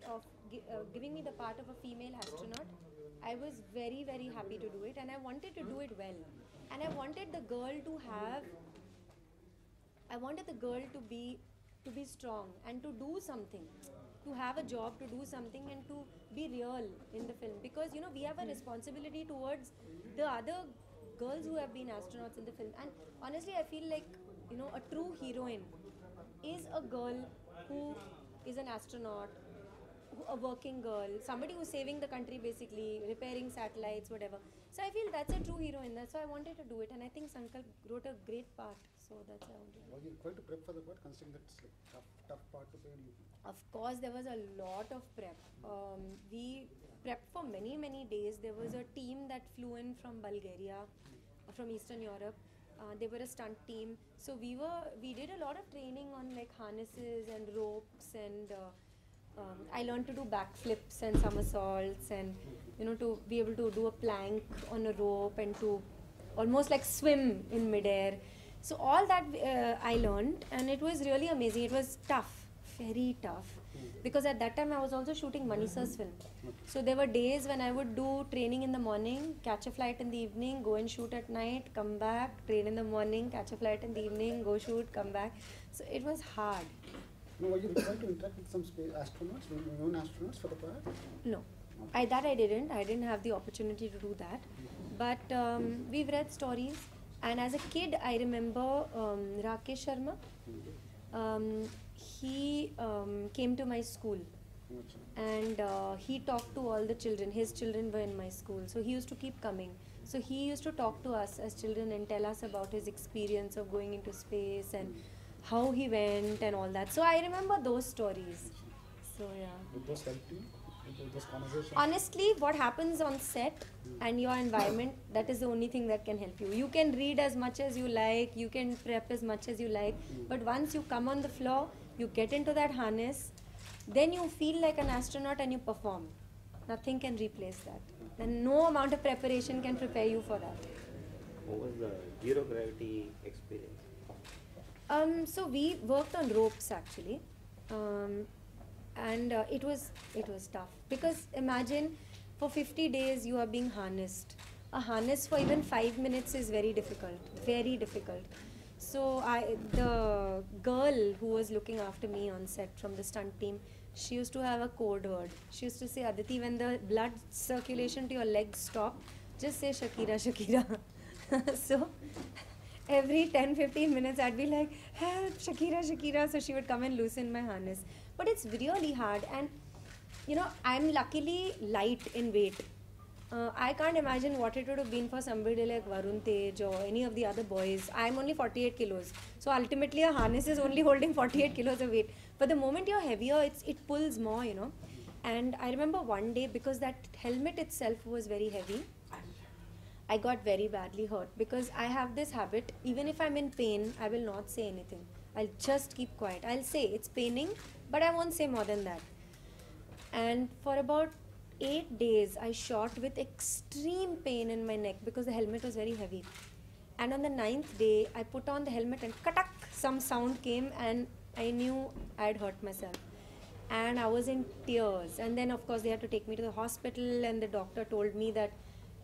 of giving me the part of a female astronaut, I was very, very happy to do it, and I wanted to do it well. And I wanted the girl to have, I wanted the girl to be strong and to do something, to have a job, to do something, and to be real in the film. Because we have a responsibility towards the other girls who have been astronauts in the film. And honestly, I feel like a true heroine is a girl who is an astronaut, a working girl, somebody who's saving the country basically, repairing satellites, whatever. So I feel that's a true heroine. That's why I wanted to do it, and I think Sankalp wrote a great part. So that's why I wanted to do it. Were you going to prep for the part, considering that's like tough part to play? Of course, there was a lot of prep. We prepped for many, many days. There was a team that flew in from Bulgaria, from Eastern Europe. They were a stunt team. So we did a lot of training on like harnesses and ropes, and I learned to do backflips and somersaults, and to be able to do a plank on a rope and to almost like swim in midair. So all that I learned, and it was really amazing. It was tough, very tough, because at that time I was also shooting Manisha's film. So there were days when I would do training in the morning, catch a flight in the evening, go and shoot at night, come back, train in the morning, catch a flight in the evening, go shoot, come back. So it was hard. No, were you required to interact with some space astronauts, known astronauts for the part? No, I didn't. I didn't have the opportunity to do that. But we've read stories, and as a kid, I remember Rakesh Sharma. He came to my school, and he talked to all the children. His children were in my school, so he used to keep coming. So he used to talk to us as children and tell us about his experience of going into space and how he went and all that. So I remember those stories. So yeah. Did those help you? Did those conversations? Honestly, what happens on set and your environment, that is the only thing that can help you. You can read as much as you like, you can prep as much as you like, but once you come on the floor, you get into that harness, then you feel like an astronaut and you perform. Nothing can replace that. And no amount of preparation can prepare you for that. What was the zero gravity experience? So we worked on ropes actually, and it was tough, because imagine for 50 days you are being harnessed. A harness for even 5 minutes is very difficult, very difficult. So the girl who was looking after me on set from the stunt team, she used to have a code word. She used to say, Aditi, when the blood circulation to your legs stop, just say Shakira, Shakira. So every 10-15 minutes I'd be like, help, Shakira, Shakira. So she would come and loosen my harness. But it's really hard, and I'm luckily light in weight. I can't imagine what it would have been for somebody like Varun Tej or any of the other boys. I'm only 48 kilos. So ultimately a harness is only holding 48 kilos of weight. But the moment you're heavier, it pulls more, And I remember one day, because that helmet itself was very heavy, I got very badly hurt, because I have this habit, even if I'm in pain, I will not say anything. I'll just keep quiet. I'll say it's paining, but I won't say more than that. And for about 8 days, I shot with extreme pain in my neck because the helmet was very heavy. And on the 9th day, I put on the helmet and katak, some sound came, and I knew I had hurt myself. And I was in tears. And then, of course, they had to take me to the hospital, and the doctor told me that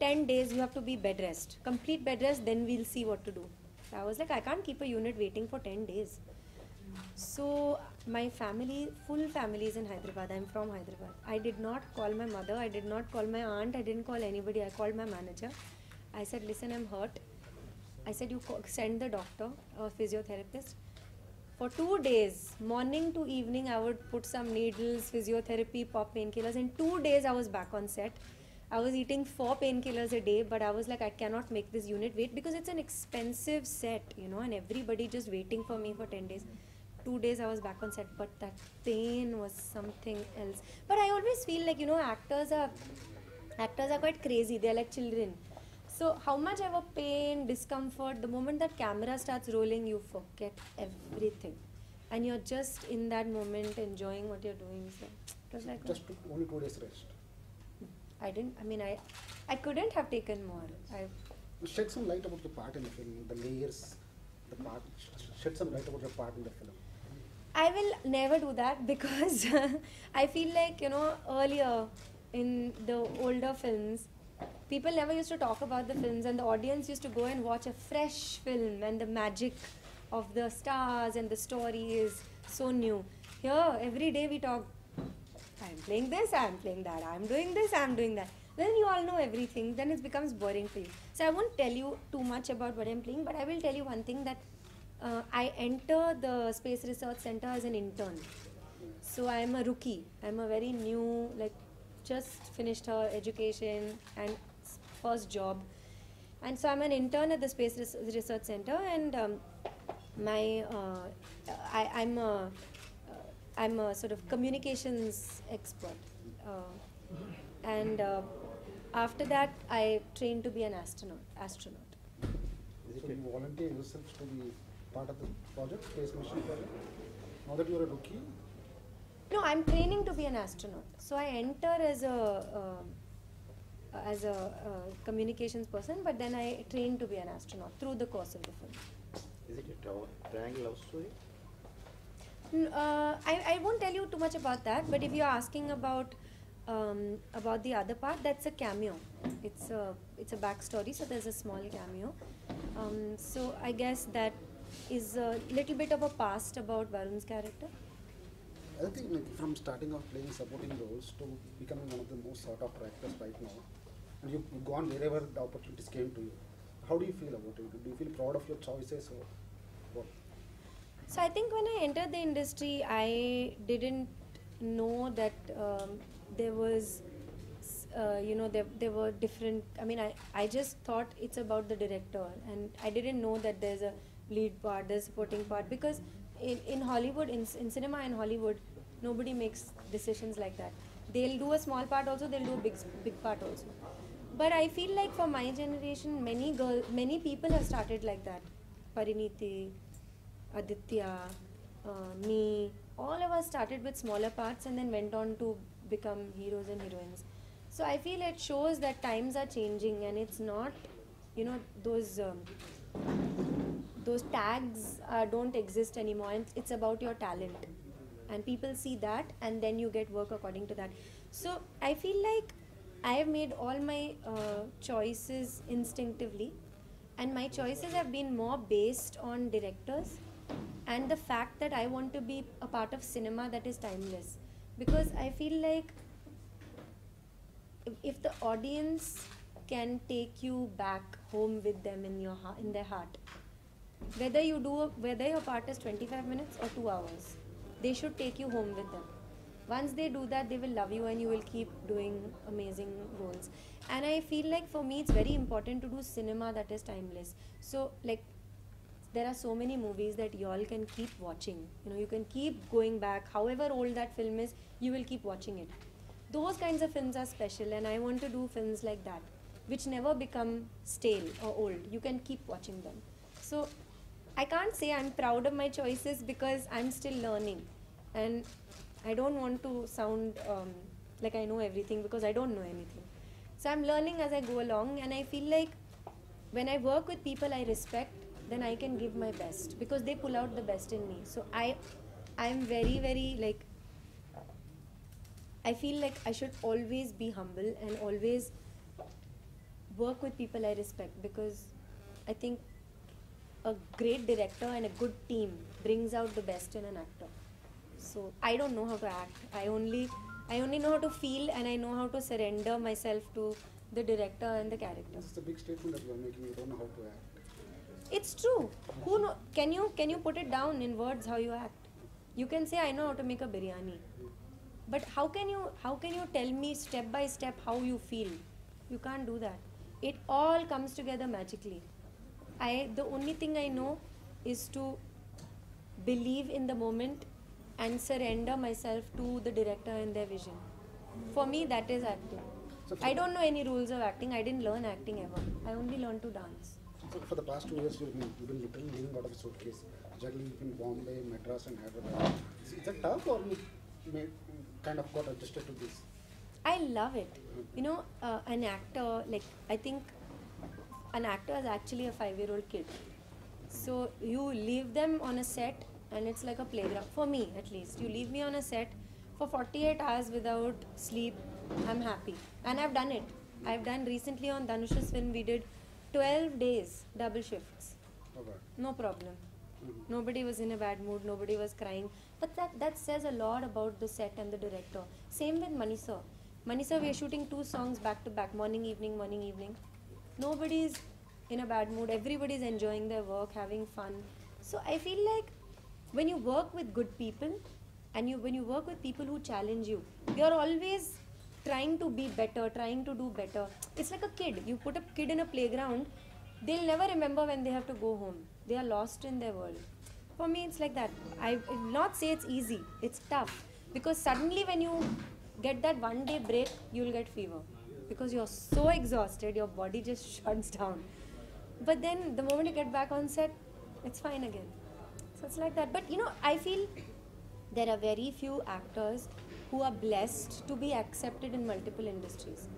10 days you have to be bed rest, complete bed rest, then we'll see what to do. So I was like, I can't keep a unit waiting for 10 days. So my family, full family is in Hyderabad. I'm from Hyderabad. I did not call my mother, I did not call my aunt, I didn't call anybody. I called my manager. I said, listen, I'm hurt. I said, you send the doctor, a physiotherapist. For 2 days, morning to evening, I would put some needles, physiotherapy, pop painkillers. In 2 days, I was back on set. I was eating 4 painkillers a day, but I was like, I cannot make this unit wait, because it's an expensive set, and everybody just waiting for me for 10 days. 2 days I was back on set, but that pain was something else. But I always feel like, actors are quite crazy. They're like children. So how much ever pain, discomfort, the moment that camera starts rolling, you forget everything. And you're just in that moment enjoying what you're doing. So it was like just took only 2 days rest. I couldn't have taken more. Shed some light about your part in the film, the layers, the part. Shed some light about your part in the film. I will never do that because I feel like, earlier in the older films, people never used to talk about the films, and the audience used to go and watch a fresh film, and the magic of the stars and the story is so new. Here, every day we talk, I'm playing this, I'm playing that, I'm doing this, I'm doing that. Then you all know everything, then it becomes boring for you. So I won't tell you too much about what I'm playing, but I will tell you one thing, that I enter the Space Research Center as an intern. So I'm a rookie. I'm a very new, like, just finished her education and first job. And so I'm an intern at the Space Research Center, and I'm a sort of communications expert. And after that, I trained to be an astronaut. So you volunteer yourself to be part of the project, space mission project? Now that you're a rookie, No, I'm training to be an astronaut. So I enter as a communications person, but then I train to be an astronaut through the course of the film. Is it a triangle love story? I won't tell you too much about that, but if you're asking about the other part, that's a cameo. It's a backstory, so there's a small cameo. So I guess that is a little bit of a past about Varun's character. I think like from starting off playing supporting roles to becoming one of the most sought after actors right now, and you've gone wherever the opportunities came to you. How do you feel about it? Do you feel proud of your choices or what? So I think when I entered the industry, I didn't know that there was, there were different. I mean, I just thought it's about the director, and I didn't know that there's a lead part, there's a supporting part, because in Hollywood, in cinema and Hollywood, nobody makes decisions like that. They'll do a small part also, they'll do a big part also. But I feel like for my generation, many people have started like that. Pariniti, Aditya, me, all of us started with smaller parts and then went on to become heroes and heroines. So I feel it shows that times are changing, and it's not, those tags don't exist anymore, and it's about your talent. And people see that, and then you get work according to that. So I feel like I have made all my choices instinctively, and my choices have been more based on directors and the fact that I want to be a part of cinema that is timeless. Because I feel like if the audience can take you back home with them in their heart, whether your part is 25 minutes or 2 hours, they should take you home with them. Once they do that, they will love you, and you will keep doing amazing roles. And I feel like for me, it's very important to do cinema that is timeless. So, like, there are so many movies that y'all can keep watching. You can keep going back. However old that film is, you will keep watching it. Those kinds of films are special, and I want to do films like that, which never become stale or old. You can keep watching them. So I can't say I'm proud of my choices because I'm still learning, and I don't want to sound like I know everything, because I don't know anything. So I'm learning as I go along, and I feel like when I work with people I respect, then I can give my best because they pull out the best in me. So I'm very, very, like, I feel like I should always be humble and always work with people I respect, because I think a great director and a good team brings out the best in an actor. So I don't know how to act. I only know how to feel, and I know how to surrender myself to the director and the character. This is a big statement that you are making. You don't know how to act. It's true. Who know? Can you put it down in words how you act? You can say I know how to make a biryani, but how can you tell me step by step how you feel? You can't do that. It all comes together magically. The only thing I know is to believe in the moment and surrender myself to the director and their vision. For me, that is acting. I don't know any rules of acting. I didn't learn acting ever. I only learned to dance. So for the past 2 years, you've been literally living out of a suitcase, juggling between Bombay, Madras, and Hyderabad. Is it tough, or you kind of got adjusted to this? I love it. An actor, like, I think an actor is actually a 5-year-old kid. So you leave them on a set and it's like a playground for me. At least you leave me on a set for 48 hours without sleep, I'm happy. And I've done it. I've done recently on Dhanush's film, we did 12 days double shifts, Okay. no problem. Mhm. Nobody was in a bad mood, nobody was crying. But that says a lot about the set and the director. Same with Manisa. Manisa, we are shooting 2 songs back to back, morning, evening, morning, evening. Nobody's in a bad mood, everybody's enjoying their work, having fun. So I feel like when you work with good people and when you work with people who challenge you, you're always trying to be better, trying to do better. It's like a kid. You put a kid in a playground, they'll never remember when they have to go home. They are lost in their world. For me, it's like that. I will not say it's easy. It's tough. Because suddenly when you get that 1 day break, you'll get fever. Because you're so exhausted, your body just shuts down. But then the moment you get back on set, it's fine again. So it's like that. But I feel there are very few actors who are blessed to be accepted in multiple industries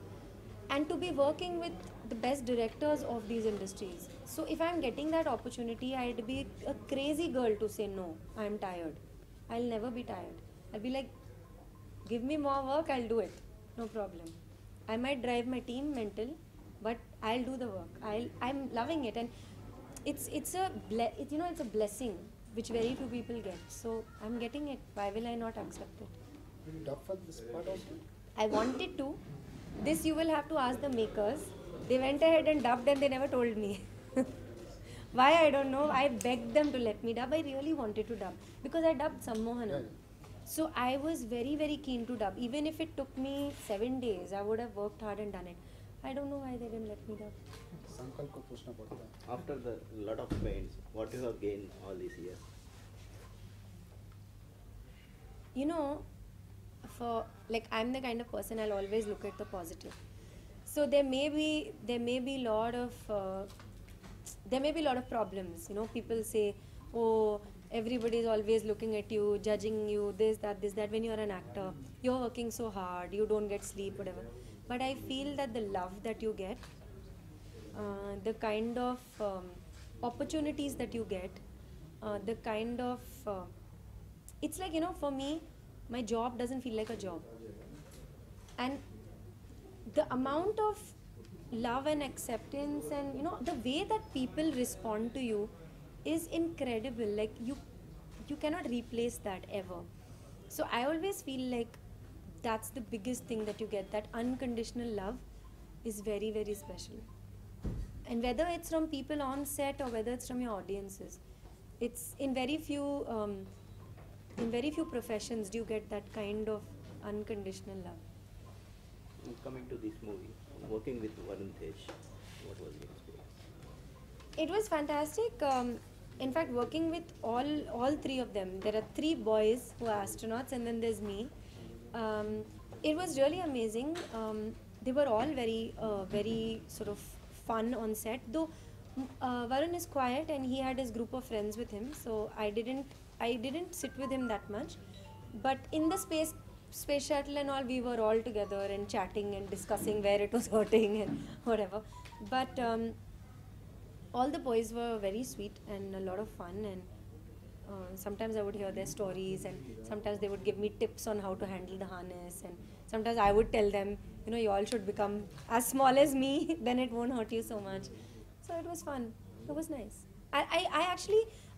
and to be working with the best directors of these industries. So if I'm getting that opportunity, I'd be a crazy girl to say no, I'm tired. I'll never be tired. I'll be like, give me more work, I'll do it. No problem. I might drive my team mental, but I'll do the work. I'm loving it, and it's a blessing which very few people get. So I'm getting it. Why will I not accept it? Did you dub for this part also? I wanted to. This you will have to ask the makers. They went ahead and dubbed and they never told me. Why, I don't know. I begged them to let me dub. I really wanted to dub because I dubbed Sammohana. Yeah. So I was very, very keen to dub. Even if it took me 7 days, I would have worked hard and done it. I don't know why they didn't let me dub. संकल्प को पूछना पड़ता है. After the lot of pains, what you have gained all these years? I'm the kind of person, I'll always look at the positive. So there may be lot of problems. People say, oh, everybody is always looking at you, judging you, this, that. When you're an actor, you're working so hard, you don't get sleep, whatever. But I feel that the love that you get, the kind of opportunities that you get, the kind of it's like, for me, my job doesn't feel like a job. And the amount of love and acceptance and, the way that people respond to you is incredible. Like, you cannot replace that ever. So I always feel like that's the biggest thing that you get. That unconditional love is very, very special. And whether it's from people on set or whether it's from your audiences, it's in very few professions do you get that kind of unconditional love. Coming to this movie, working with Varun Tej, what was the experience? It was fantastic. In fact, working with all 3 of them. There are 3 boys who are astronauts, and then there's me. It was really amazing. They were all very sort of fun on set. Though Varun is quiet and he had his group of friends with him, so I didn't sit with him that much. But in the space shuttle and all, we were all together and chatting and discussing where it was hurting and whatever. But all the boys were very sweet and a lot of fun, and sometimes I would hear their stories, and sometimes they would give me tips on how to handle the harness, and sometimes I would tell them, you all should become as small as me, then it won't hurt you so much. So it was fun. It was nice. I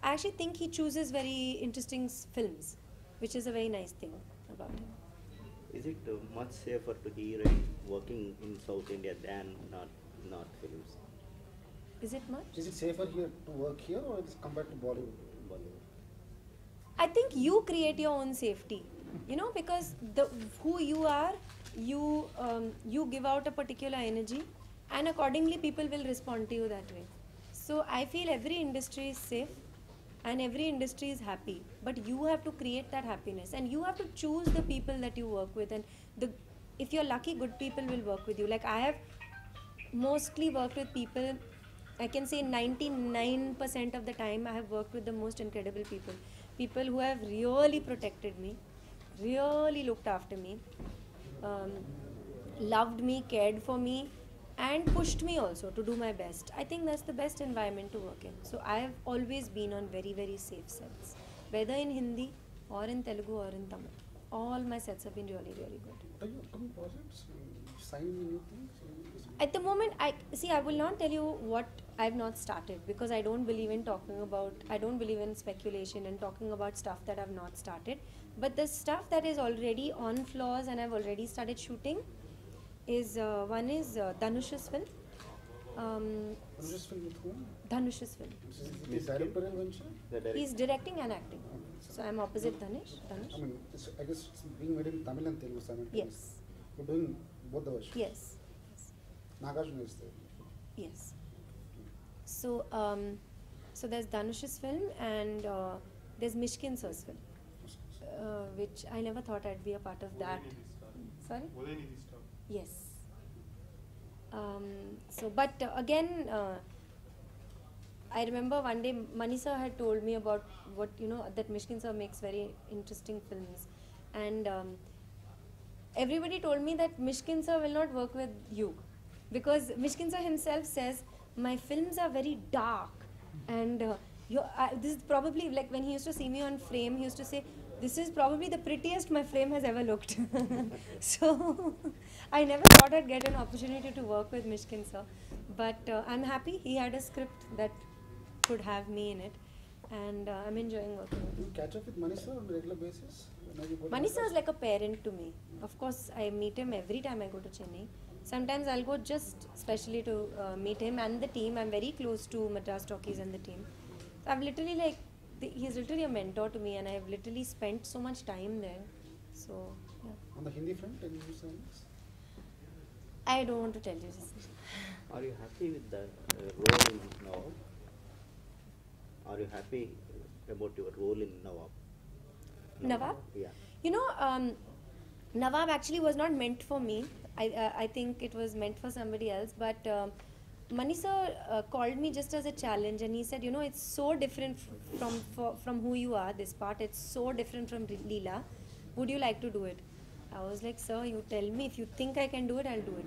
actually think he chooses very interesting films, which is a very nice thing about him. Is it much safer to heroine working in South India than North films? Is it much? Is it safer here to work here or it's compared to Bollywood? I think you create your own safety, because who you are, you give out a particular energy, and accordingly people will respond to you that way. So I feel every industry is safe and every industry is happy, but you have to create that happiness, and you have to choose the people that you work with, and if you're lucky, good people will work with you. Like, I have mostly worked with people, I can say 99% of the time I have worked with the most incredible people who have really protected me, really looked after me, loved me, cared for me, and pushed me also to do my best. I think that's the best environment to work in. So I have always been on very, very safe sets, whether in Hindi or in Telugu or in Tamil. All my sets have been really, really good. What are your upcoming projects? Signing new things? At the moment, I will not tell you what I've not started, because I don't believe in I don't believe in speculation and talking about stuff that I've not started. But the stuff that is already on floors and I've already started shooting is one is Dhanush's film. Just film with whom? Dhanush's film. Is the directorial venture? The director. He's directing and acting. So I'm opposite Dhanush. I mean, I guess it's being made in Tamil and Telugu simultaneously. Yes. You're doing both the versions? Yes. Nagarjuna is there. Yes. So, so there's Dhanush's film and there's Mishkin sir's film, which I never thought I'd be a part of that. Sorry? Yes. So, but again, I remember one day Mani sir had told me about what, that Mishkin sir makes very interesting films. And everybody told me that Mishkin sir will not work with you. Because Mishkin sir himself says, my films are very dark. And this is probably, like when he used to see me on frame, he used to say, this is probably the prettiest my frame has ever looked. So, I never thought I'd get an opportunity to work with Mishkin sir. But I'm happy he had a script that could have me in it. And I'm enjoying working with Do him. you catch up with Mani sir on a regular basis? Mani sir is like a parent to me. Of course, I meet him every time I go to Chennai. Sometimes I'll go just specially to meet him and the team. I'm very close to Madras Talkies and the team. So I've literally he's literally a mentor to me, and I've literally spent so much time there. So, yeah. On the Hindi front, any new signings? I don't want to tell you this. Are you happy with the role in Nawab? Are you happy about your role in Nawab? Nawab? Yeah. Nawab actually was not meant for me. I think it was meant for somebody else. But Mani sir called me just as a challenge, and he said, it's so different from who you are, this part. It's so different from Leela. Would you like to do it? I was like, sir, you tell me. If you think I can do it, I'll do it.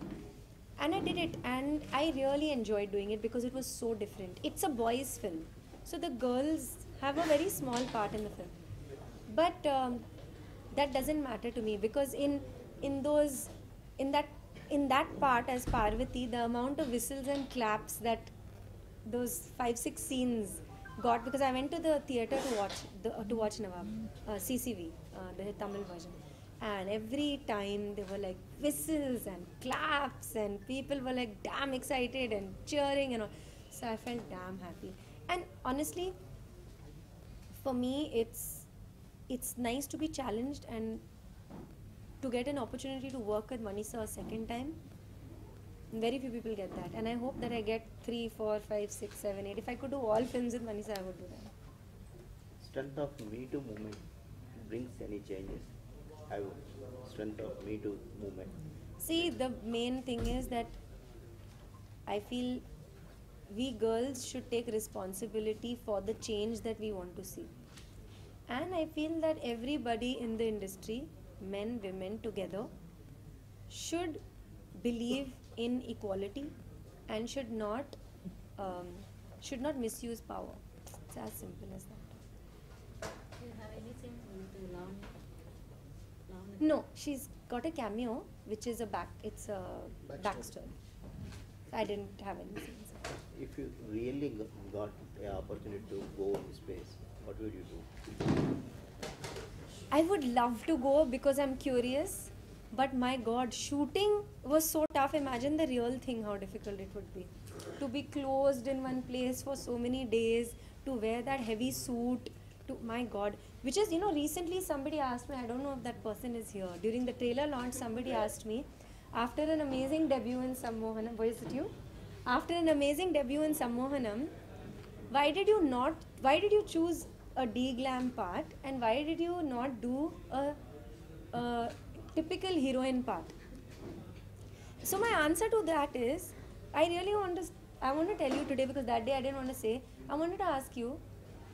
And I did it, and I really enjoyed doing it because it was so different. It's a boys' film, so the girls have a very small part in the film. But that doesn't matter to me, because in that part as Parvati, the amount of whistles and claps that those 5-6 scenes got, because I went to the theatre to watch Nawab, CCV, the Tamil version, and every time there were like whistles and claps and people were like damn excited and cheering and all. So I felt damn happy. And honestly, for me, it's nice to be challenged and to get an opportunity to work with Mani sir a second time. Very few people get that, and I hope that I get 3, 4, 5, 6, 7, 8. If I could do all films with Mani sir, I would do that. Strength of Me Too movement brings any changes? Have strength of Me Too movement? See, the main thing is that I feel we girls should take responsibility for the change that we want to see. And I feel that everybody in the industry, men, women together, should believe in equality and should not misuse power. It's as simple as that. Do you have anything to learn? No, she's got a cameo, which is it's a backstory. I didn't have anything. If you really got an opportunity to go in space, what would you do? I would love to go because I'm curious, but my God, shooting was so tough. Imagine the real thing, how difficult it would be. To be closed in one place for so many days, to wear that heavy suit, my God. Which is, recently somebody asked me, I don't know if that person is here. During the trailer launch, somebody asked me, after an amazing debut in Sammohanam, was it you? After an amazing debut in Sammohanam, why did you choose a D-glam part, and why did you not do a typical heroine part? So my answer to that is, I want to tell you today, because that day I didn't want to say, I wanted to ask you,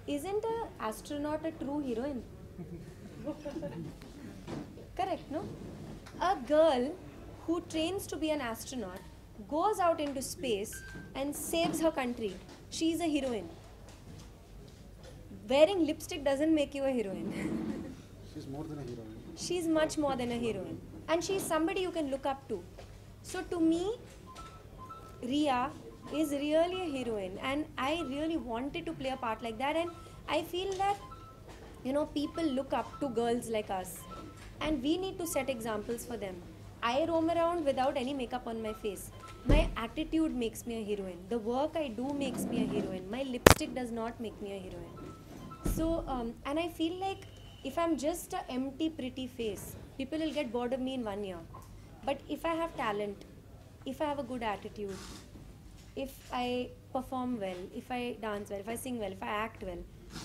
isn't an astronaut a true heroine? Correct, no? A girl who trains to be an astronaut goes out into space and saves her country. She's a heroine. wearing lipstick doesn't make you a heroine. She's more than a heroine. She's much more than a heroine. And she's somebody you can look up to. So to me, Riya is really a heroine, and I really wanted to play a part like that. And I feel that, people look up to girls like us, and we need to set examples for them. I roam around without any makeup on my face. My attitude makes me a heroine. The work I do makes me a heroine. My lipstick does not make me a heroine. So, and I feel like if I'm just a empty, pretty face, people will get bored of me in 1 year. But if I have talent, if I have a good attitude, if I perform well, if I dance well, if I sing well, if I act well,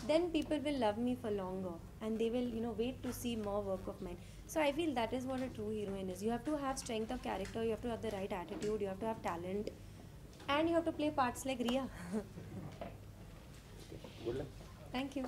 then people will love me for longer, and they will, wait to see more work of mine. So I feel that is what a true heroine is. You have to have strength of character, you have to have the right attitude, you have to have talent, and you have to play parts like Riya. Good luck. Thank you.